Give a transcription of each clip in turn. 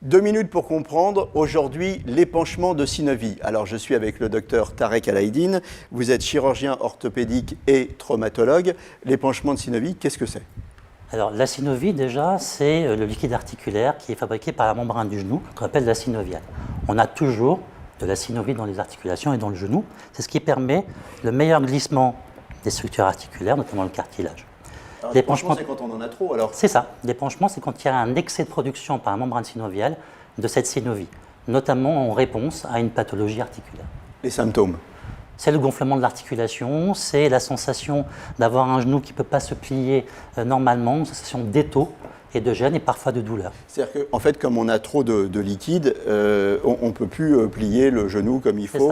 2 minutes pour comprendre, aujourd'hui, l'épanchement de synovie. Alors, je suis avec le docteur Tarek Alaïdine. Vous êtes chirurgien orthopédique et traumatologue. L'épanchement de synovie, qu'est-ce que c'est? Alors, la synovie, déjà, c'est le liquide articulaire qui est fabriqué par la membrane du genou, qu'on appelle la synoviale. On a toujours de la synovie dans les articulations et dans le genou. C'est ce qui permet le meilleur glissement des structures articulaires, notamment le cartilage. L'épanchement, c'est quand on en a trop, alors? C'est ça. L'épanchement, c'est quand il y a un excès de production par la membrane synoviale de cette synovie, notamment en réponse à une pathologie articulaire. Les symptômes? C'est le gonflement de l'articulation, c'est la sensation d'avoir un genou qui ne peut pas se plier normalement, une sensation d'étau et de gêne et parfois de douleur. C'est-à-dire qu'en fait, comme on a trop de liquide, on ne peut plus plier le genou comme il faut.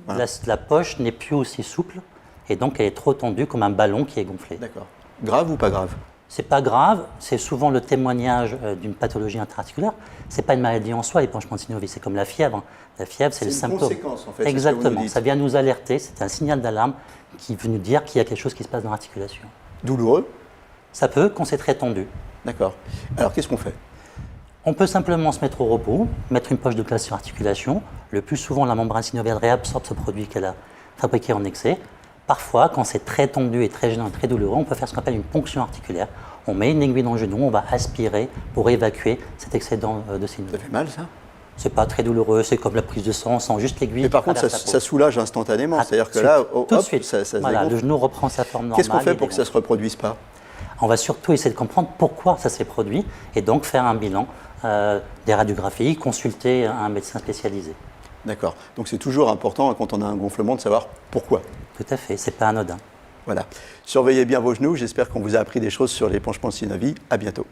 Voilà. La poche n'est plus aussi souple et donc elle est trop tendue comme un ballon qui est gonflé. D'accord. Grave ou pas grave? C'est pas grave, c'est souvent le témoignage d'une pathologie interarticulaire. C'est pas une maladie en soi, l'épanchement de synovie, c'est comme la fièvre. La fièvre, c'est le symptôme. C'est une conséquence, en fait. Exactement, ça vient nous alerter, c'est un signal d'alarme qui veut nous dire qu'il y a quelque chose qui se passe dans l'articulation. Douloureux? Ça peut, quand c'est très tendu. D'accord. Alors, qu'est-ce qu'on fait? On peut simplement se mettre au repos, mettre une poche de glace sur l'articulation. Le plus souvent, la membrane synoviale réabsorbe ce produit qu'elle a fabriqué en excès. Parfois, quand c'est très tendu et très gênant et très douloureux, on peut faire ce qu'on appelle une ponction articulaire. On met une aiguille dans le genou, on va aspirer pour évacuer cet excédent de synovie. Ça fait mal, ça? C'est pas très douloureux, c'est comme la prise de sang, on sent juste l'aiguille. Mais par contre, ça soulage instantanément. C'est-à-dire que là, tout de suite, ça se voilà, dégonfle. le genou reprend sa forme normale. Qu'est-ce qu'on fait pour que ça ne se reproduise pas? On va surtout essayer de comprendre pourquoi ça s'est produit et donc faire un bilan, des radiographies, consulter un médecin spécialisé. D'accord. Donc c'est toujours important quand on a un gonflement de savoir pourquoi. Tout à fait, c'est pas anodin. Voilà. Surveillez bien vos genoux. J'espère qu'on vous a appris des choses sur l'épanchement de synovie. À bientôt.